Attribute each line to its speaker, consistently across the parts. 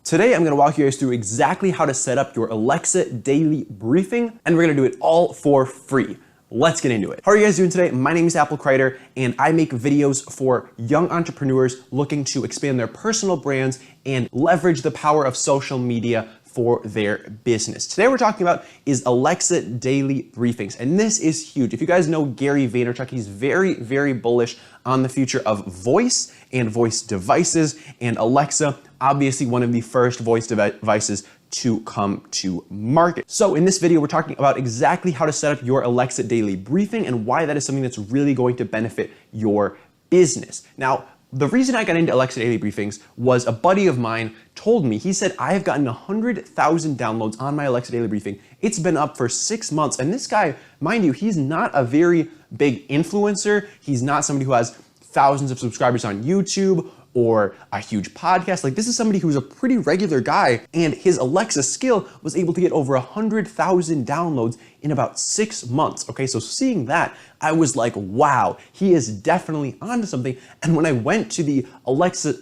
Speaker 1: Today, I'm gonna walk you guys through exactly how to set up your Alexa daily briefing, and we're gonna do it all for free. Let's get into it. How are you guys doing today? My name is Apple Kreider, and I make videos for young entrepreneurs looking to expand their personal brands and leverage the power of social media for their business. Today we're talking about is Alexa daily briefings, and this is huge. If you guys know Gary Vaynerchuk, he's very, very bullish on the future of voice and voice devices, and Alexa, obviously one of the first voice devices to come to market. So in this video, we're talking about exactly how to set up your Alexa daily briefing and why that is something that's really going to benefit your business. Now, the reason I got into Alexa daily briefings was a buddy of mine told me, he said, I have gotten 100,000 downloads on my Alexa daily briefing. It's been up for 6 months. And this guy, mind you, he's not a very big influencer. He's not somebody who has thousands of subscribers on YouTube or a huge podcast. Like, this is somebody who's a pretty regular guy, and his Alexa skill was able to get over 100,000 downloads in about 6 months. Okay, so seeing that, I was like, wow, he is definitely onto something. And when I went to the Alexa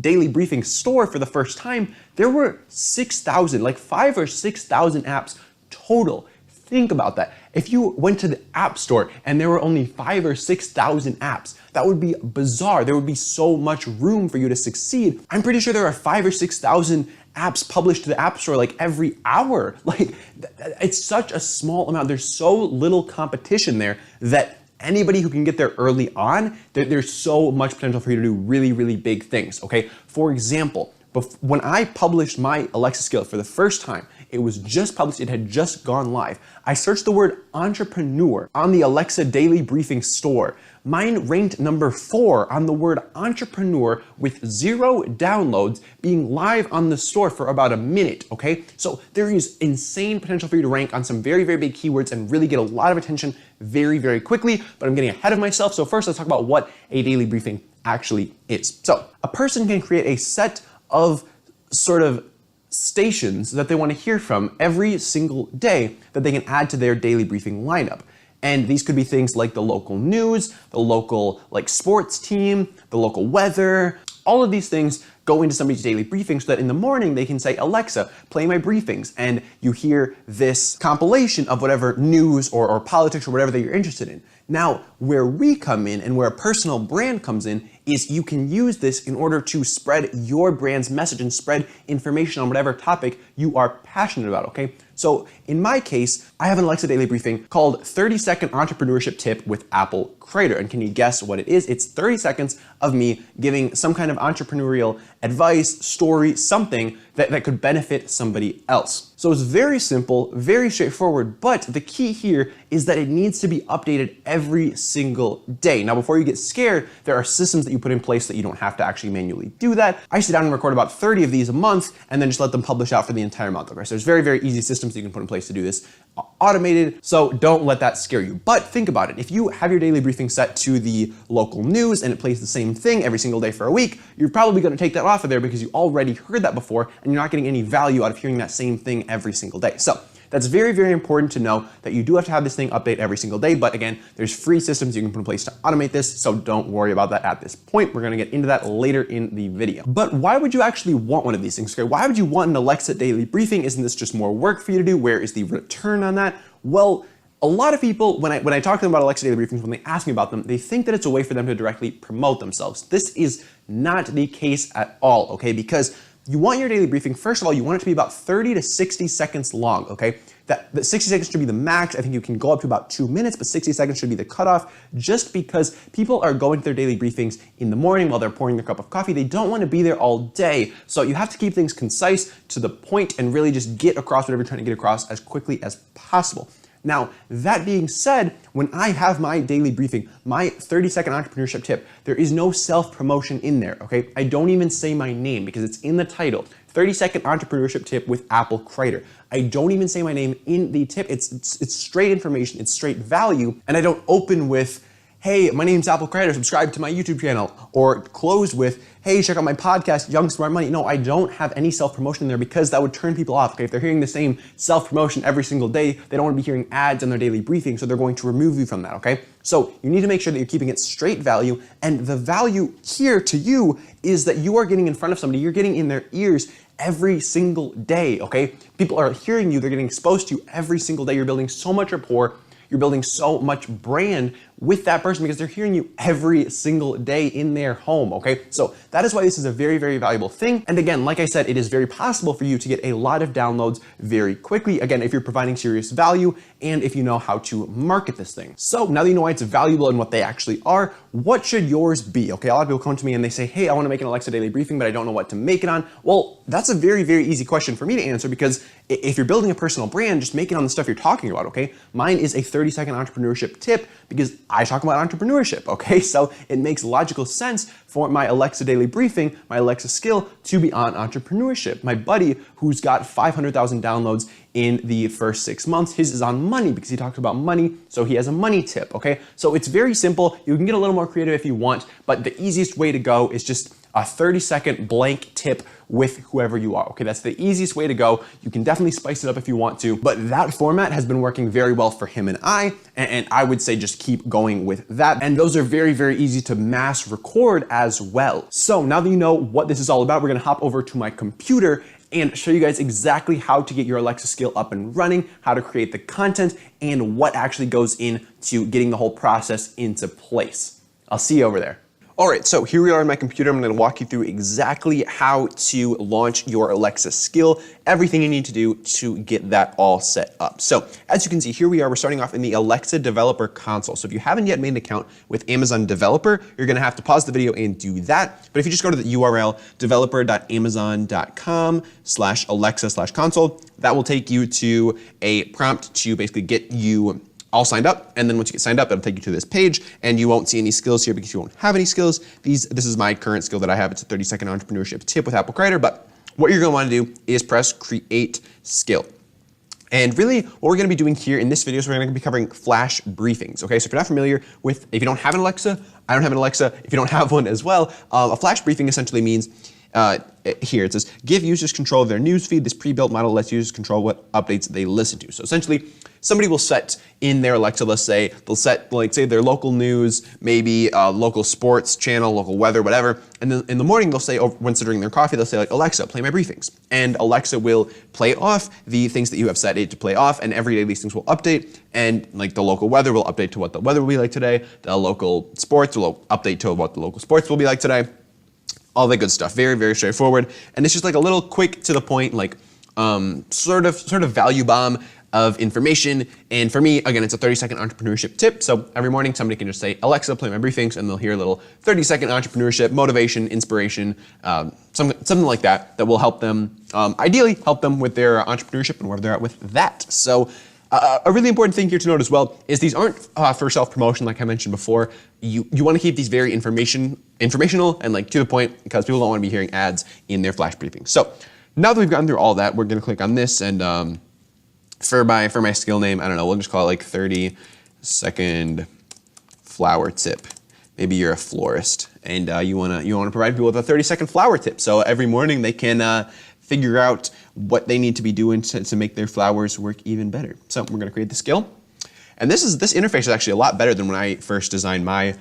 Speaker 1: daily briefing store for the first time, there were 6,000, like 5,000 or 6,000 apps total. Think about that. If you went to the App Store and there were only 5,000 or 6,000 apps, that would be bizarre. There would be so much room for you to succeed. I'm pretty sure there are 5,000 or 6,000 apps published to the App Store like every hour. Like, it's such a small amount. There's so little competition there that anybody who can get there early on, there's so much potential for you to do really, really big things, okay? For example, when I published my Alexa skill for the first time, it was just published, it had just gone live. I searched the word entrepreneur on the Alexa daily briefing store. Mine ranked number 4 on the word entrepreneur with 0 downloads, being live on the store for about a minute, okay? So there is insane potential for you to rank on some very, very big keywords and really get a lot of attention very, very quickly, but I'm getting ahead of myself. So first, let's talk about what a daily briefing actually is. So a person can create a set of sort of stations that they want to hear from every single day that they can add to their daily briefing lineup. And these could be things like the local news, the local sports team, the local weather. All of these things go into somebody's daily briefing so that in the morning they can say, Alexa, play my briefings. And you hear this compilation of whatever news or politics or whatever that you're interested in. Now, where we come in and where a personal brand comes in is you can use this in order to spread your brand's message and spread information on whatever topic you are passionate about, okay? So in my case, I have an Alexa daily briefing called 30-Second Entrepreneurship Tip with Apple Kreider. And can you guess what it is? It's 30 seconds of me giving some kind of entrepreneurial advice, story, something that could benefit somebody else. So it's very simple, very straightforward, but the key here is that it needs to be updated every single day. Now, before you get scared, there are systems that you put in place that you don't have to actually manually do that. I sit down and record about 30 of these a month and then just let them publish out for the entire month. Okay, so there's very, very easy systems that you can put in place to do this automated, so don't let that scare you. But think about it. If you have your daily briefing set to the local news and it plays the same thing every single day for a week, you're probably going to take that off of there because you already heard that before and you're not getting any value out of hearing that same thing every single day. So that's very, very important to know that you do have to have this thing update every single day. But again, there's free systems you can put in place to automate this. So don't worry about that at this point. We're going to get into that later in the video. But why would you actually want one of these things? Okay? Why would you want an Alexa daily briefing? Isn't this just more work for you to do? Where is the return on that? Well, a lot of people, when I talk to them about Alexa daily briefings, when they ask me about them, they think that it's a way for them to directly promote themselves. This is not the case at all, okay? Because you want your daily briefing, first of all, you want it to be about 30 to 60 seconds long, okay? That 60 seconds should be the max. I think you can go up to about 2 minutes, but 60 seconds should be the cutoff, just because people are going to their daily briefings in the morning while they're pouring their cup of coffee. They don't want to be there all day. So you have to keep things concise, to the point, and really just get across whatever you're trying to get across as quickly as possible. Now, that being said, when I have my daily briefing, my 30-second entrepreneurship tip, there is no self-promotion in there, okay? I don't even say my name because it's in the title. 30-second entrepreneurship tip with Apple Kreider. I don't even say my name in the tip. It's straight information, it's straight value, and I don't open with, hey, my name's Apple Kreider, subscribe to my YouTube channel, or close with, hey, check out my podcast, Young Smart Money. No, I don't have any self-promotion in there because that would turn people off. Okay, if they're hearing the same self-promotion every single day, they don't want to be hearing ads on their daily briefing, so they're going to remove you from that, okay? So you need to make sure that you're keeping it straight value, and the value here to you is that you are getting in front of somebody, you're getting in their ears, every single day, okay? People are hearing you, they're getting exposed to you every single day. You're building so much rapport, you're building so much brand with that person because they're hearing you every single day in their home, okay? So that is why this is a very, very valuable thing. And again, like I said, it is very possible for you to get a lot of downloads very quickly. Again, if you're providing serious value and if you know how to market this thing. So now that you know why it's valuable and what they actually are, what should yours be? Okay, a lot of people come to me and they say, hey, I want to make an Alexa daily briefing, but I don't know what to make it on. Well, that's a very, very easy question for me to answer because if you're building a personal brand, just make it on the stuff you're talking about, okay? Mine is a 30-second entrepreneurship tip because I talk about entrepreneurship, okay? So it makes logical sense for my Alexa daily briefing, my Alexa skill, to be on entrepreneurship. My buddy who's got 500,000 downloads in the first 6 months, his is on money because he talks about money, so he has a money tip, okay? So it's very simple. You can get a little more creative if you want, but the easiest way to go is just a 30-second blank tip with whoever you are, okay? That's the easiest way to go. You can definitely spice it up if you want to, but that format has been working very well for him and I would say just keep going with that. And those are very, very easy to mass record as well. So now that you know what this is all about, we're gonna hop over to my computer and show you guys exactly how to get your Alexa skill up and running, how to create the content, and what actually goes into getting the whole process into place. I'll see you over there. All right, so here we are on my computer. I'm gonna walk you through exactly how to launch your Alexa skill, everything you need to do to get that all set up. So as you can see, here we are, we're starting off in the Alexa Developer Console. So if you haven't yet made an account with Amazon Developer, you're gonna have to pause the video and do that. But if you just go to the URL, developer.amazon.com/Alexa/console, that will take you to a prompt to basically get you all signed up, and then once you get signed up, it'll take you to this page, and you won't see any skills here because you won't have any skills. This is my current skill that I have. It's a 30-second entrepreneurship tip with Apple Writer, but what you're gonna wanna do is press Create Skill. And really, what we're gonna be doing here in this video is we're gonna be covering flash briefings, okay? So if you're not familiar with, if you don't have an Alexa, I don't have an Alexa, if you don't have one as well, a flash briefing essentially means here it says, give users control of their newsfeed. This pre-built model lets users control what updates they listen to. So essentially, somebody will set in their Alexa, let's say, they'll set, like say their local news, maybe local sports channel, local weather, whatever. And then in the morning, they'll say, once they're drinking their coffee, they'll say like, Alexa, play my briefings. And Alexa will play off the things that you have set it to play off. And every day these things will update. And like the local weather will update to what the weather will be like today. The local sports will update to what the local sports will be like today. All that good stuff. Very, very straightforward. And it's just like a little quick to the point, like sort of value bomb of information. And for me, again, it's a 30-second entrepreneurship tip. So every morning somebody can just say, Alexa, play my briefings, and they'll hear a little 30-second entrepreneurship, motivation, inspiration, something like that will help them, ideally help them with their entrepreneurship and wherever they're at with that. So a really important thing here to note as well is these aren't for self-promotion like I mentioned before. You want to keep these very informational and like to the point because people don't want to be hearing ads in their flash briefings. So now that we've gotten through all that, we're going to click on this and for my skill name, I don't know, we'll just call it like 30-second flower tip. Maybe you're a florist and you want to provide people with a 30-second flower tip. So every morning they can figure out what they need to be doing to make their flowers work even better. So we're gonna create the skill. And this interface is actually a lot better than when I first designed my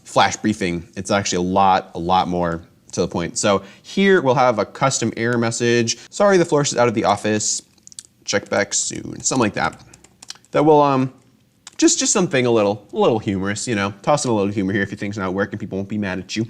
Speaker 1: flash briefing. It's actually a lot more to the point. So here we'll have a custom error message. Sorry, the florist is out of the office. Check back soon, something like that. That will just something a little humorous, you know, toss in a little humor here if your thing's not working, people won't be mad at you.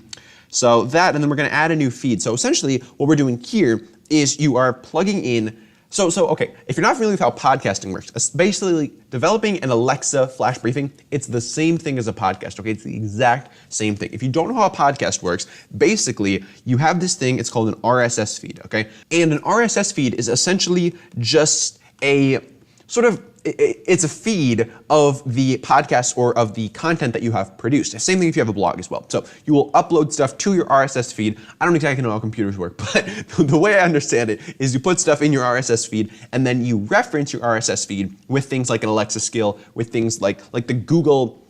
Speaker 1: So that, and then we're gonna add a new feed. So essentially what we're doing here is you are plugging in, so okay, if you're not familiar with how podcasting works, it's basically developing an Alexa flash briefing, it's the same thing as a podcast, okay? It's the exact same thing. If you don't know how a podcast works, basically you have this thing, it's called an RSS feed, okay? And an RSS feed is essentially just a sort of, it's a feed of the podcast or of the content that you have produced. Same thing if you have a blog as well. So you will upload stuff to your RSS feed. I don't exactly know how computers work, but the way I understand it is you put stuff in your RSS feed and then you reference your RSS feed with things like an Alexa skill, with things like the Google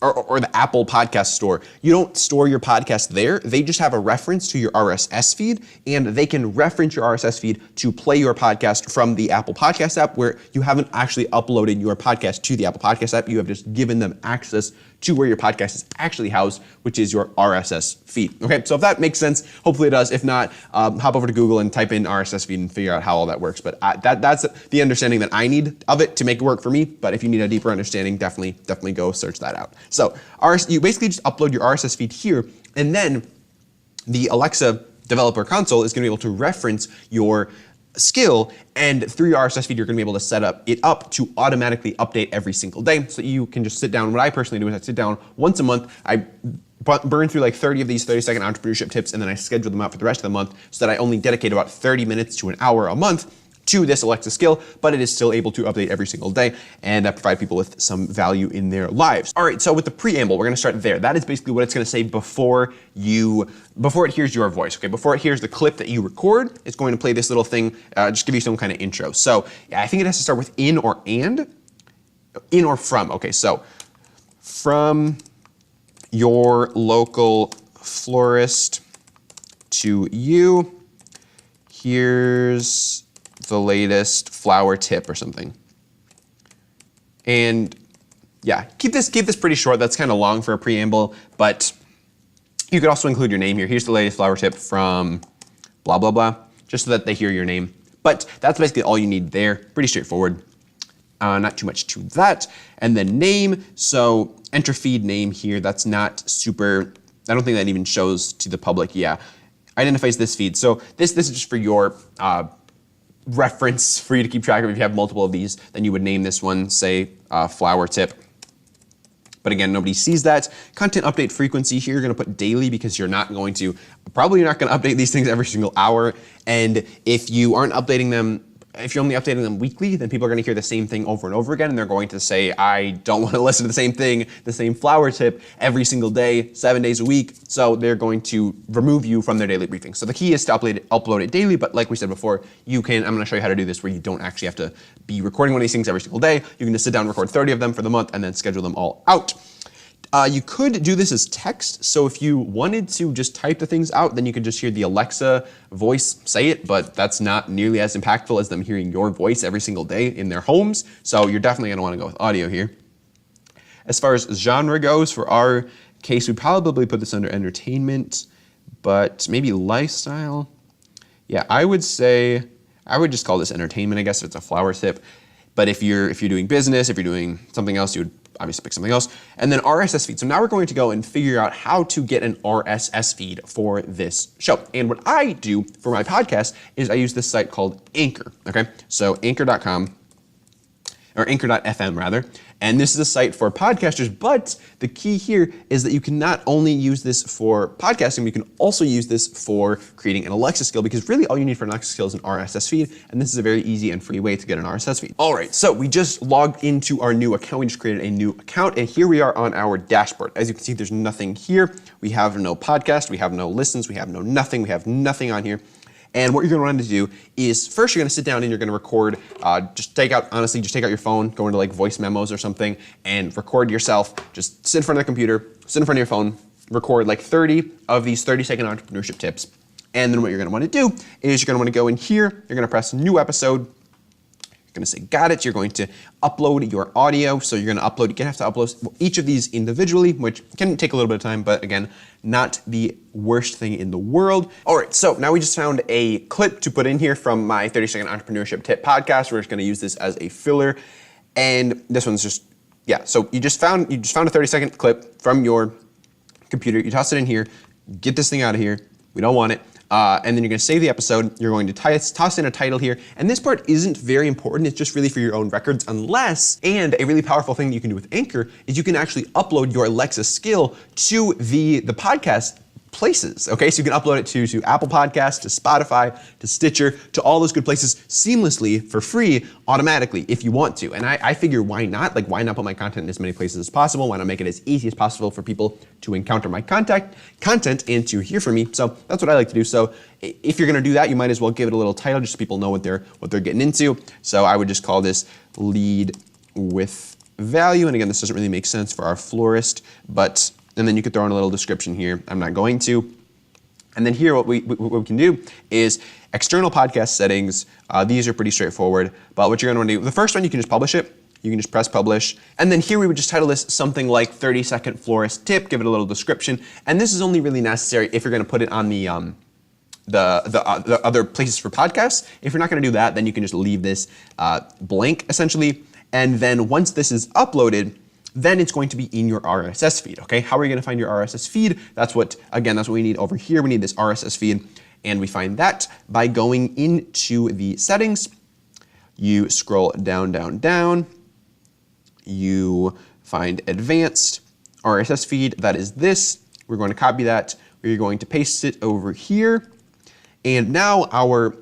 Speaker 1: or the Apple podcast store. You don't store your podcast there. They just have a reference to your RSS feed and they can reference your RSS feed to play your podcast from the Apple Podcast app where you haven't actually uploaded your podcast to the Apple Podcast app. You have just given them access to where your podcast is actually housed, which is your RSS feed. Okay, so if that makes sense, hopefully it does. If not, hop over to Google and type in RSS feed and figure out how all that works. But that's the understanding that I need of it to make it work for me. But if you need a deeper understanding, definitely go search that out. So you basically just upload your RSS feed here, and then the Alexa developer console is going to be able to reference your skill, and through your RSS feed, you're going to be able to set it up to automatically update every single day. So you can just sit down. What I personally do is I sit down once a month. I burn through like 30 of these 30-second entrepreneurship tips, and then I schedule them out for the rest of the month so that I only dedicate about 30 minutes to an hour a month to this Alexa skill, but it is still able to update every single day and provide people with some value in their lives. All right, so with the preamble, we're gonna start there. That is basically what it's gonna say before it hears your voice, okay? Before it hears the clip that you record, it's going to play this little thing, just give you some kind of intro. So yeah, I think it has to start with in or from. Okay, so from your local florist to you, here's the latest flower tip or something. And yeah, keep this pretty short. That's kind of long for a preamble, but you could also include your name here. Here's the latest flower tip from blah, blah, blah, just so that they hear your name. But that's basically all you need there. Pretty straightforward. Not too much to that. And then name, so enter feed name here. That's not super, I don't think that even shows to the public. Yeah, identifies this feed. So this is just for your reference for you to keep track of. If you have multiple of these, then you would name this one, say, flower tip. But again, nobody sees that. Content update frequency here, you're gonna put daily because you're not going to update these things every single hour. And if you aren't updating them, if you're only updating them weekly, then people are gonna hear the same thing over and over again, and they're going to say, I don't wanna listen to the same thing, the same flower tip every single day, 7 days a week. So they're going to remove you from their daily briefing. So the key is to upload it daily, but like we said before, I'm gonna show you how to do this where you don't actually have to be recording one of these things every single day. You can just sit down and record 30 of them for the month and then schedule them all out. You could do this as text, so if you wanted to just type the things out, then you could just hear the Alexa voice say it, but that's not nearly as impactful as them hearing your voice every single day in their homes, so you're definitely going to want to go with audio here. As far as genre goes, for our case, we probably put this under entertainment, but maybe lifestyle. Yeah, I would just call this entertainment, I guess, if it's a flower tip, but if you're doing business, if you're doing something else, you would obviously pick something else. And then RSS feed. So now we're going to go and figure out how to get an RSS feed for this show. And what I do for my podcast is I use this site called Anchor, okay? So anchor.com, or anchor.fm rather. And this is a site for podcasters, but the key here is that you can not only use this for podcasting, but you can also use this for creating an Alexa skill, because really all you need for an Alexa skill is an RSS feed, and this is a very easy and free way to get an RSS feed. All right, so we just logged into our new account. We just created a new account, and here we are on our dashboard. As you can see, there's nothing here. We have no podcast, we have no listens, we have no nothing, we have nothing on here. And what you're gonna want to do is first you're gonna sit down and you're gonna record, just take out your phone, go into like voice memos or something and record yourself. Just sit in front of the computer, sit in front of your phone, record like 30 of these 30-second entrepreneurship tips. And then what you're gonna wanna do is you're gonna wanna go in here, you're gonna press new episode, you're gonna say got it, you're going to upload your audio. So you're gonna upload, you're gonna have to upload each of these individually, which can take a little bit of time, but again, not the worst thing in the world. All right, so now we just found a clip to put in here from my 30-second entrepreneurship tip podcast. We're just gonna use this as a filler. And this one's just, yeah, so you just found a 30-second clip from your computer, you toss it in here, get this thing out of here, we don't want it. And then you're gonna save the episode, you're going to toss in a title here, and this part isn't very important, it's just really for your own records unless, and a really powerful thing that you can do with Anchor is you can actually upload your Alexa skill to the podcast places, okay? So you can upload it to Apple Podcasts, to Spotify, to Stitcher, to all those good places seamlessly for free, automatically, if you want to. And I figure why not? Like, why not put my content in as many places as possible? Why not make it as easy as possible for people to encounter my content and to hear from me? So that's what I like to do. So if you're gonna do that, you might as well give it a little title just so people know what they're getting into. So I would just call this Lead with Value. And again, this doesn't really make sense for our florist, but and then you could throw in a little description here. I'm not going to. And then here what we can do is external podcast settings. These are pretty straightforward, but what you're gonna wanna do, the first one you can just publish it. You can just press publish. And then here we would just title this something like 30-second florist tip, give it a little description. And this is only really necessary if you're gonna put it on the other places for podcasts. If you're not gonna do that, then you can just leave this blank essentially. And then once this is uploaded, then it's going to be in your RSS feed, okay? How are you gonna find your RSS feed? That's what we need over here. We need this RSS feed, and we find that by going into the settings. You scroll down, down, down. You find advanced RSS feed. That is this. We're going to copy that. We're going to paste it over here. And now our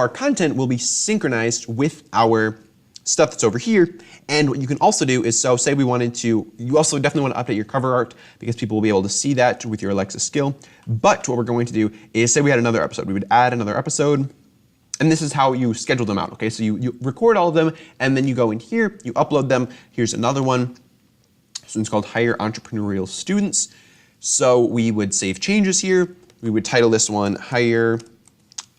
Speaker 1: content will be synchronized with our stuff that's over here. And what you can also do is, so say we wanted to, you also definitely want to update your cover art because people will be able to see that with your Alexa skill. But what we're going to do is, say we had another episode, we would add another episode, and this is how you schedule them out, okay? So you record all of them, and then you go in here, you upload them. Here's another one. This one's called Hire Entrepreneurial Students. So we would save changes here. We would title this one Hire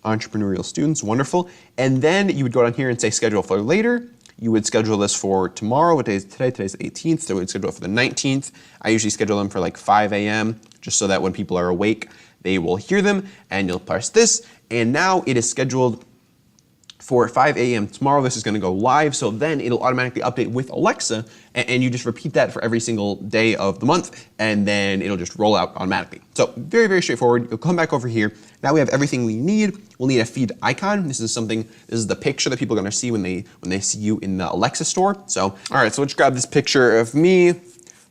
Speaker 1: Entrepreneurial Students, wonderful. And then you would go down here and say schedule for later. You would schedule this for tomorrow. What day is today? Today's the 18th, so we would schedule it for the 19th. I usually schedule them for like 5 a.m., just so that when people are awake, they will hear them, and you'll press this. And now it is scheduled for 5 a.m. tomorrow. This is gonna go live, so then it'll automatically update with Alexa, and you just repeat that for every single day of the month, and then it'll just roll out automatically. So very, very straightforward. You'll come back over here. Now we have everything we need. We'll need a feed icon. This is the picture that people are gonna see when they see you in the Alexa store. So, all right, so let's grab this picture of me.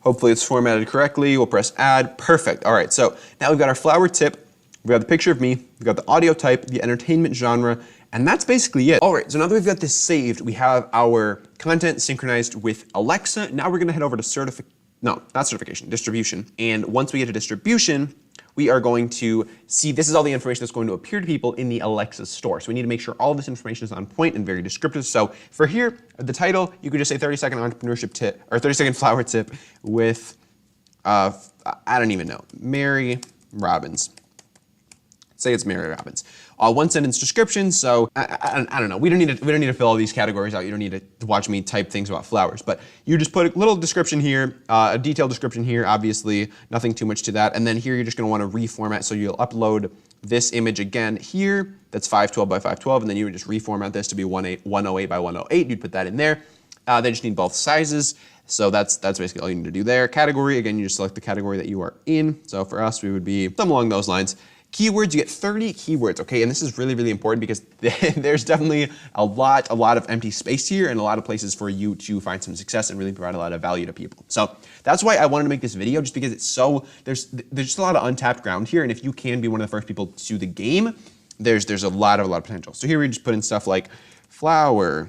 Speaker 1: Hopefully it's formatted correctly. We'll press add, perfect. All right, so now we've got our flower tip. We've got the picture of me. We've got the audio type, the entertainment genre, and that's basically it. All right, so now that we've got this saved, we have our content synchronized with Alexa. Now we're gonna head over to distribution. And once we get to distribution, we are going to see, this is all the information that's going to appear to people in the Alexa store. So we need to make sure all of this information is on point and very descriptive. So for here, the title, you could just say 30-second entrepreneurship tip, or 30-second flower tip with, I don't even know, Mary Robbins. Say it's Mary Robbins. One sentence description. So I don't know. We don't need to fill all these categories out. You don't need to watch me type things about flowers. But you just put a little description here, a detailed description here. Obviously, nothing too much to that. And then here you're just going to want to reformat. So you'll upload this image again here. That's 512 by 512, and then you would just reformat this to be 108 by 108. You'd put that in there. They just need both sizes. So that's basically all you need to do there. Category, again, you just select the category that you are in. So for us, we would be something along those lines. Keywords, you get 30 keywords, okay? And this is really, really important because there's definitely a lot of empty space here and a lot of places for you to find some success and really provide a lot of value to people. So that's why I wanted to make this video, just because it's so, there's just a lot of untapped ground here. And if you can be one of the first people to the game, there's a lot of potential. So here we just put in stuff like flower,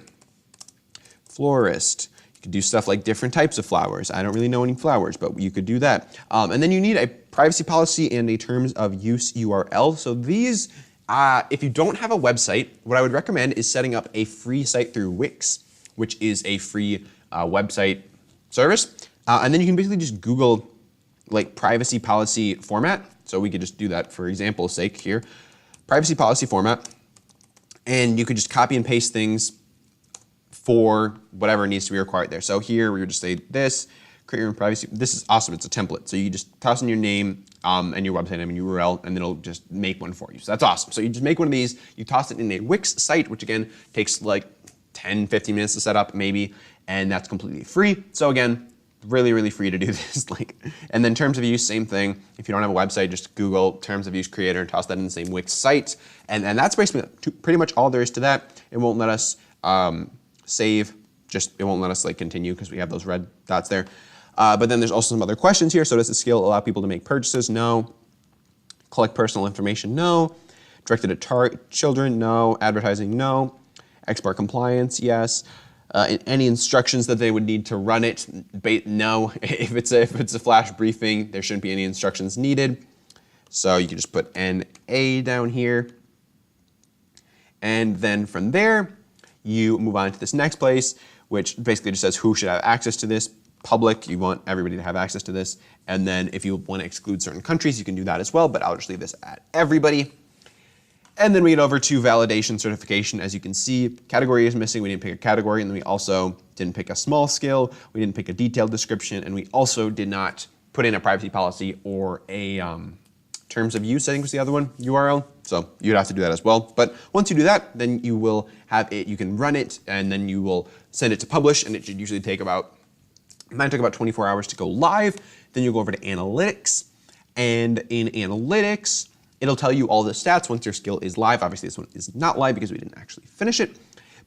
Speaker 1: florist. You could do stuff like different types of flowers. I don't really know any flowers, but you could do that. And then you need a privacy policy and a terms of use URL. So these, if you don't have a website, what I would recommend is setting up a free site through Wix, which is a free website service. And then you can basically just Google like privacy policy format. So we could just do that for example's sake here. Privacy policy format. And you could just copy and paste things for whatever needs to be required there. So here we would just say this, create your own privacy. This is awesome, it's a template. So you just toss in your name and your website name and URL, and then it'll just make one for you. So that's awesome. So you just make one of these, you toss it in a Wix site, which again takes like 10, 15 minutes to set up maybe, and that's completely free. So again, really, really free to do this. And then terms of use, same thing. If you don't have a website, just Google terms of use creator and toss that in the same Wix site. And that's basically pretty much all there is to that. It won't let us save, it won't let us like continue because we have those red dots there. But then there's also some other questions here. So does the skill allow people to make purchases? No. Collect personal information? No. Directed at children? No. Advertising? No. Export compliance? Yes. Any instructions that they would need to run it? No. If it's a flash briefing, there shouldn't be any instructions needed. So you can just put NA down here. And then from there, you move on to this next place, which basically just says who should have access to this. Public, you want everybody to have access to this. And then if you want to exclude certain countries, you can do that as well, but I'll just leave this at everybody. And then we get over to validation certification. As you can see, category is missing. We didn't pick a category, and then we also didn't pick a small scale. We didn't pick a detailed description, and we also did not put in a privacy policy or a terms of use, I think was the other one, URL. So you'd have to do that as well. But once you do that, then you will have it, you can run it, and then you will send it to publish, and it should usually take about, mine took about 24 hours to go live. Then you'll go over to analytics, and in analytics, it'll tell you all the stats once your skill is live. Obviously this one is not live because we didn't actually finish it,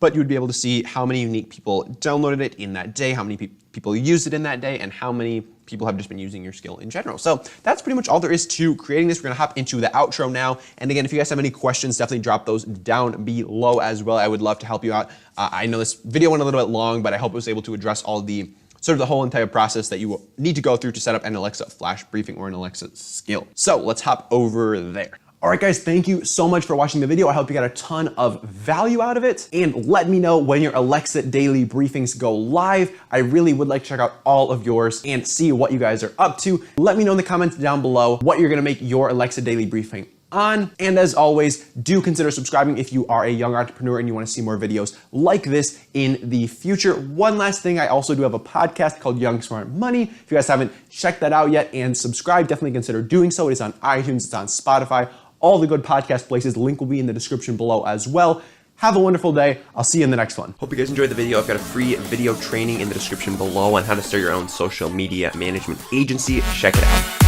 Speaker 1: but you would be able to see how many unique people downloaded it in that day, how many people used it in that day, and how many people have just been using your skill in general. So that's pretty much all there is to creating this. We're gonna hop into the outro now. And again, if you guys have any questions, definitely drop those down below as well. I would love to help you out. I know this video went a little bit long, but I hope it was able to address all the sort of the whole entire process that you will need to go through to set up an Alexa flash briefing or an Alexa skill. So let's hop over there. All right, guys, thank you so much for watching the video. I hope you got a ton of value out of it. And let me know when your Alexa daily briefings go live. I really would like to check out all of yours and see what you guys are up to. Let me know in the comments down below what you're gonna make your Alexa daily briefing on. And as always, do consider subscribing if you are a young entrepreneur and you want to see more videos like this in the future. One last thing, I also do have a podcast called Young Smart Money. If you guys haven't checked that out yet and subscribed, definitely consider doing so. It is on iTunes, it's on Spotify, all the good podcast places. The link will be in the description below as well. Have a wonderful day. I'll see you in the next one.
Speaker 2: Hope you guys enjoyed the video. I've got a free video training in the description below on how to start your own social media management agency. Check it out.